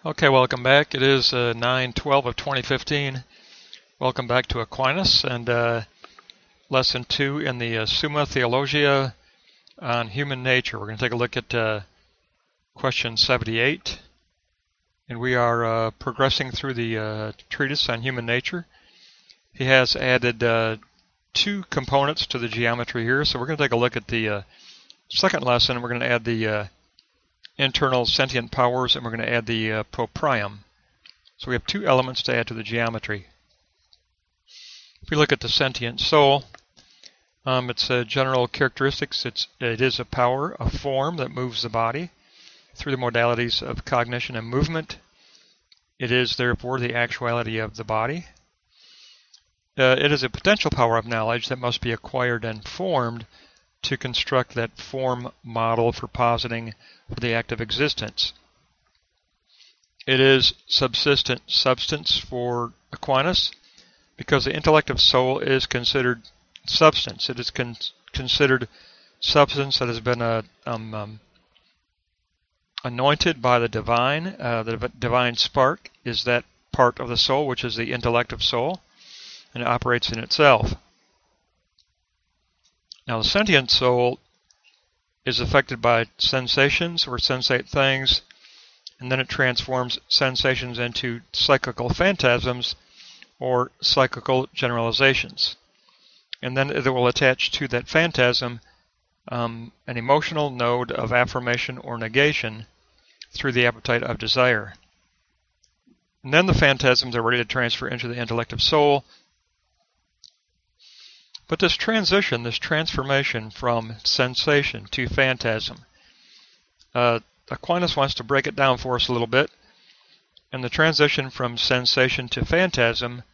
Okay, welcome back. It is 9/12 of 2015. Welcome back to Aquinas and Lesson 2 in the Summa Theologiae on human nature. We're going to take a look at question 78. And we are progressing through the treatise on human nature. He has added two components to the geometry here. So we're going to take a look at the second lesson. We're going to add the internal sentient powers, and we're going to add the proprium. So we have two elements to add to the geometry. If we look at the sentient soul, its general characteristics, it is a power, a form that moves the body through the modalities of cognition and movement. It is therefore the actuality of the body. It is a potential power of knowledge that must be acquired and formed to construct that form model for positing for the act of existence. It is subsistent substance for Aquinas because the intellective soul is considered substance. It is considered substance that has been anointed by the divine. The divine spark is that part of the soul which is the intellective soul, and it operates in itself. Now the sentient soul is affected by sensations or sensate things, and then it transforms sensations into psychical phantasms or psychical generalizations. And then it will attach to that phantasm an emotional node of affirmation or negation through the appetite of desire. And then the phantasms are ready to transfer into the intellective soul. But this transition, this transformation from sensation to phantasm, Aquinas wants to break it down for us a little bit. And the transition from sensation to phantasm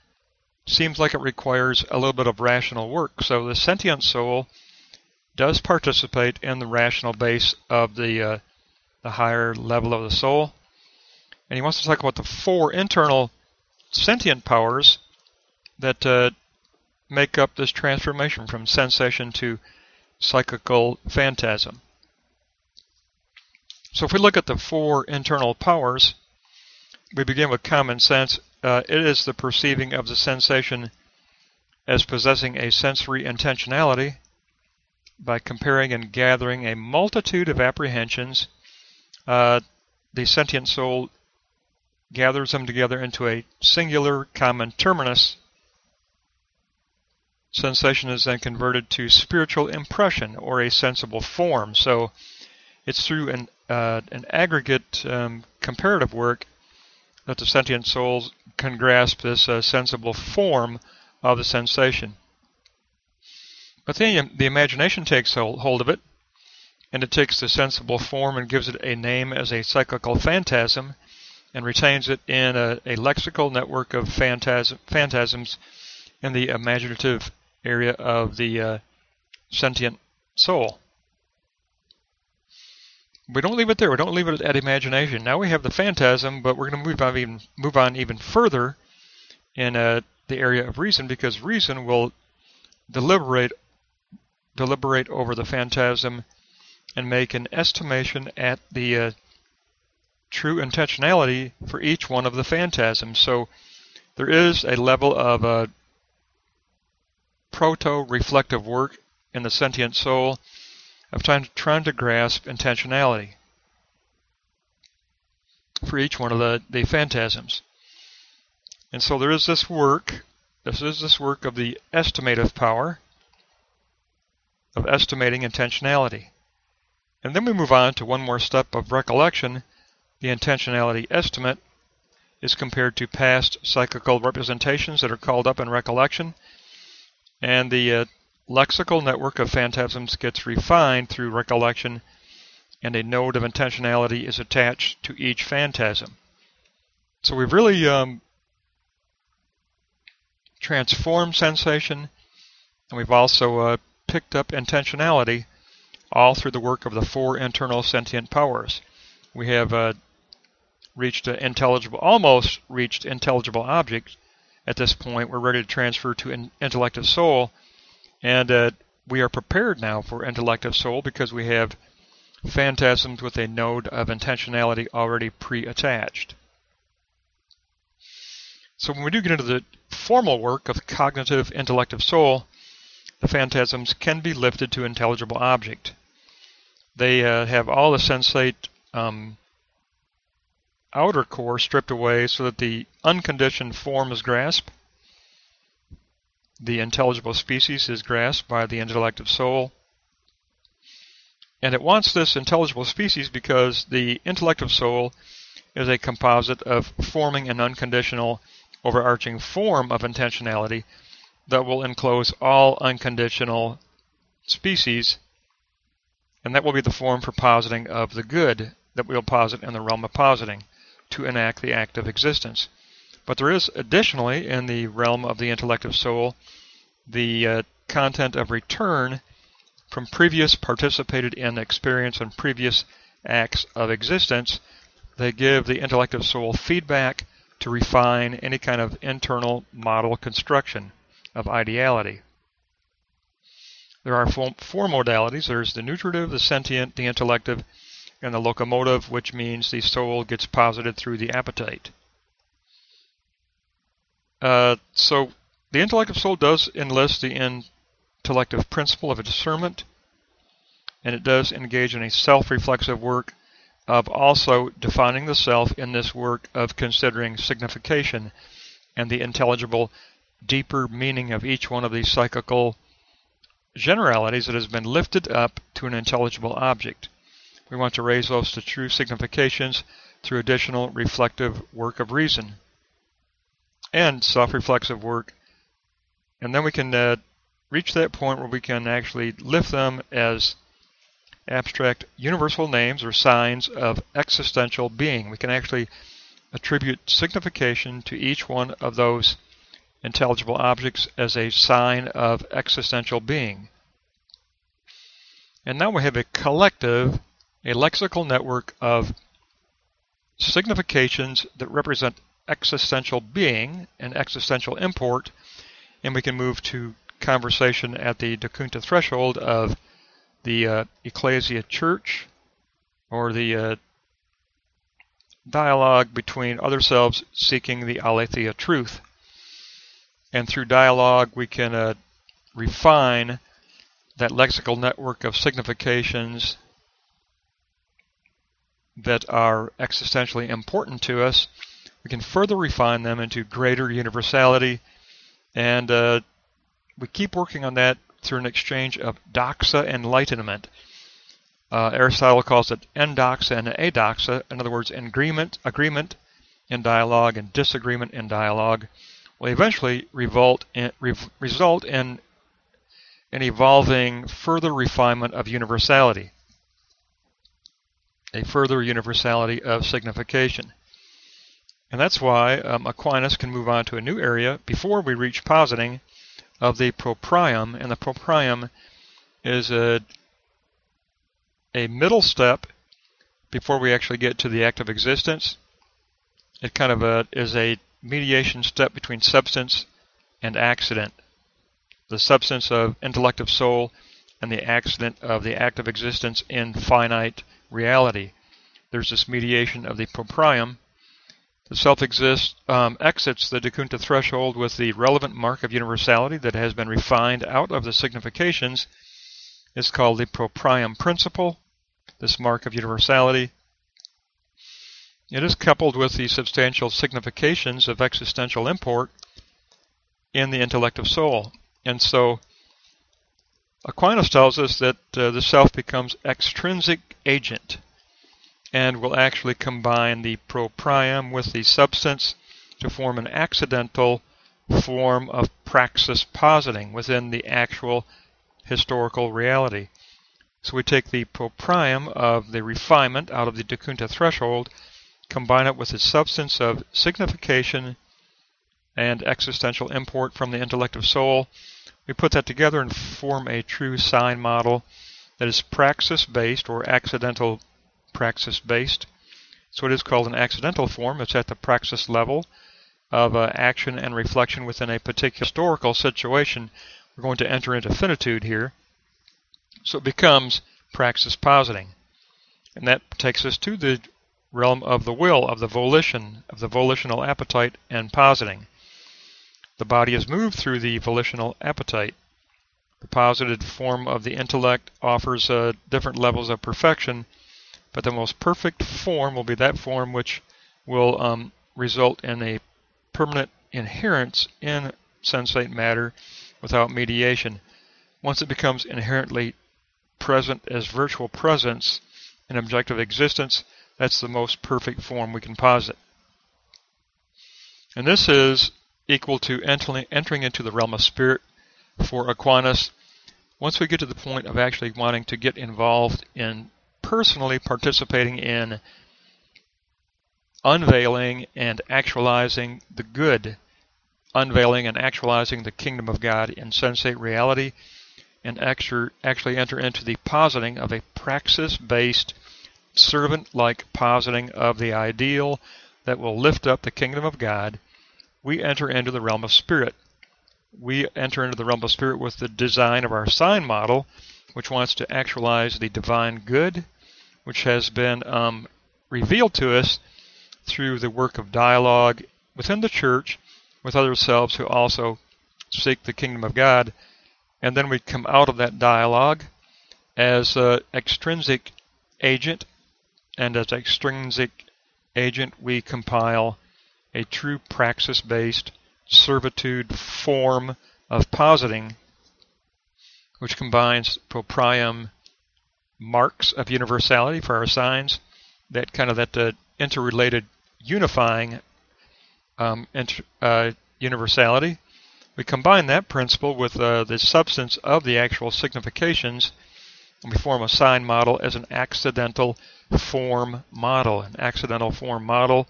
seems like it requires a little bit of rational work. So the sentient soul does participate in the rational base of the higher level of the soul. And he wants to talk about the four internal sentient powers that make up this transformation from sensation to psychical phantasm. So if we look at the four internal powers, we begin with common sense. It is the perceiving of the sensation as possessing a sensory intentionality by comparing and gathering a multitude of apprehensions. The sentient soul gathers them together into a singular common terminus. Sensation is then converted to spiritual impression or a sensible form. So it's through an aggregate comparative work that the sentient soul can grasp this sensible form of the sensation. But then the imagination takes hold of it, and it takes the sensible form and gives it a name as a psychical phantasm, and retains it in a lexical network of phantasms in the imaginative area of the sentient soul. We don't leave it there. We don't leave it at imagination. Now we have the phantasm, but we're going to move on even further in the area of reason, because reason will deliberate over the phantasm and make an estimation at the true intentionality for each one of the phantasms. So there is a level of proto-reflective work in the sentient soul of trying to grasp intentionality for each one of the phantasms. And so there is this work. This is this work of the estimative power of estimating intentionality. And then we move on to one more step of recollection. The intentionality estimate is compared to past psychical representations that are called up in recollection. And the lexical network of phantasms gets refined through recollection, and a node of intentionality is attached to each phantasm. So we've really transformed sensation, and we've also picked up intentionality, all through the work of the four internal sentient powers. We have almost reached intelligible object. At this point, we're ready to transfer to an intellective soul, and we are prepared now for intellective soul because we have phantasms with a node of intentionality already pre-attached. So when we do get into the formal work of the cognitive intellective soul, the phantasms can be lifted to intelligible object. They have all the sensate outer core stripped away so that the unconditioned form is grasped. The intelligible species is grasped by the intellective soul. And it wants this intelligible species because the intellective soul is a composite of forming an unconditional overarching form of intentionality that will enclose all unconditional species, and that will be the form for positing of the good that we'll posit in the realm of positing to enact the act of existence. But there is additionally in the realm of the intellective soul the content of return from previous participated in experience and previous acts of existence. They give the intellective soul feedback to refine any kind of internal model construction of ideality. There are four modalities. There's the nutritive, the sentient, the intellective, and the locomotive, which means the soul gets posited through the appetite. So the intellective soul does enlist the intellective principle of a discernment, and it does engage in a self-reflexive work of also defining the self in this work of considering signification and the intelligible, deeper meaning of each one of these psychical generalities that has been lifted up to an intelligible object. We want to raise those to true significations through additional reflective work of reason and self-reflexive work. And then we can reach that point where we can actually lift them as abstract universal names or signs of existential being. We can actually attribute signification to each one of those intelligible objects as a sign of existential being. And now we have a collective, a lexical network of significations that represent existential being and existential import, and we can move to conversation at the Dakunta threshold of the Ecclesia Church, or the dialogue between other selves seeking the aletheia truth. And through dialogue we can refine that lexical network of significations that are existentially important to us. We can further refine them into greater universality, and we keep working on that through an exchange of doxa and enlightenment. Aristotle calls it endoxa and adoxa, in other words, agreement in dialogue and disagreement in dialogue will eventually result in an evolving further refinement of universality, a further universality of signification. And that's why Aquinas can move on to a new area before we reach positing of the proprium, and the proprium is a middle step before we actually get to the act of existence. It kind of is a mediation step between substance and accident. The substance of intellective soul and the accident of the act of existence in finite reality. There's this mediation of the proprium. The self exits the Dakunta threshold with the relevant mark of universality that has been refined out of the significations. It's called the proprium principle, this mark of universality. It is coupled with the substantial significations of existential import in the intellective soul. And so Aquinas tells us that the self becomes extrinsic agent and will actually combine the proprium with the substance to form an accidental form of praxis positing within the actual historical reality. So we take the proprium of the refinement out of the Dakunta threshold, combine it with the substance of signification and existential import from the intellective soul. We put that together and form a true sign model that is praxis-based or accidental praxis-based. So it is called an accidental form. It's at the praxis level of action and reflection within a particular historical situation. We're going to enter into finitude here. So it becomes praxis positing. And that takes us to the realm of the will, of the volition, of the volitional appetite and positing. The body is moved through the volitional appetite. The posited form of the intellect offers different levels of perfection, but the most perfect form will be that form which will result in a permanent inherence in sensate matter without mediation. Once it becomes inherently present as virtual presence in objective existence, that's the most perfect form we can posit. And this is equal to entering into the realm of spirit for Aquinas. Once we get to the point of actually wanting to get involved in personally participating in unveiling and actualizing the good, unveiling and actualizing the kingdom of God in sensate reality, and actually enter into the positing of a praxis-based, servant-like positing of the ideal that will lift up the kingdom of God, we enter into the realm of spirit. We enter into the realm of spirit with the design of our sign model, which wants to actualize the divine good, which has been revealed to us through the work of dialogue within the church with other selves who also seek the kingdom of God. And then we come out of that dialogue as an extrinsic agent, and as extrinsic agent we compile a true praxis-based servitude form of positing, which combines proprium marks of universality for our signs, that kind of that interrelated unifying universality. We combine that principle with the substance of the actual significations, and we form a sign model as an accidental form model. An accidental form model,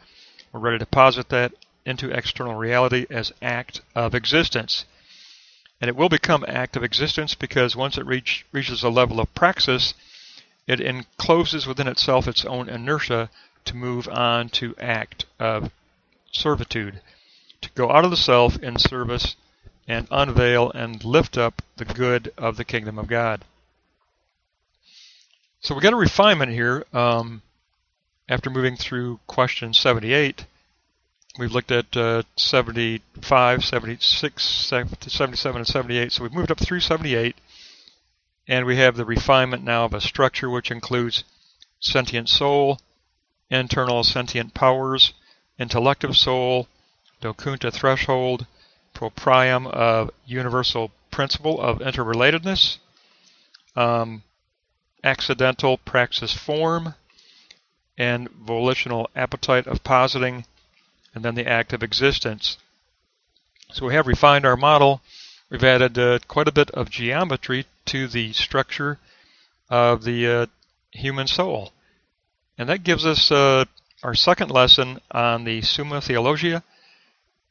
we're ready to posit that into external reality as act of existence. And it will become act of existence because once it reaches a level of praxis, it encloses within itself its own inertia to move on to act of servitude, to go out of the self in service and unveil and lift up the good of the kingdom of God. So we got a refinement here. After moving through question 78, we've looked at 75, 76, 77, and 78. So we've moved up through 78, and we have the refinement now of a structure which includes sentient soul, internal sentient powers, intellective soul, docunta threshold, proprium of universal principle of interrelatedness, accidental praxis form, and volitional appetite of positing, and then the act of existence. So we have refined our model. We've added quite a bit of geometry to the structure of the human soul. And that gives us our second lesson on the Summa Theologiae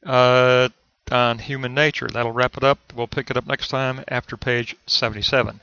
on human nature. That'll wrap it up. We'll pick it up next time after page 77.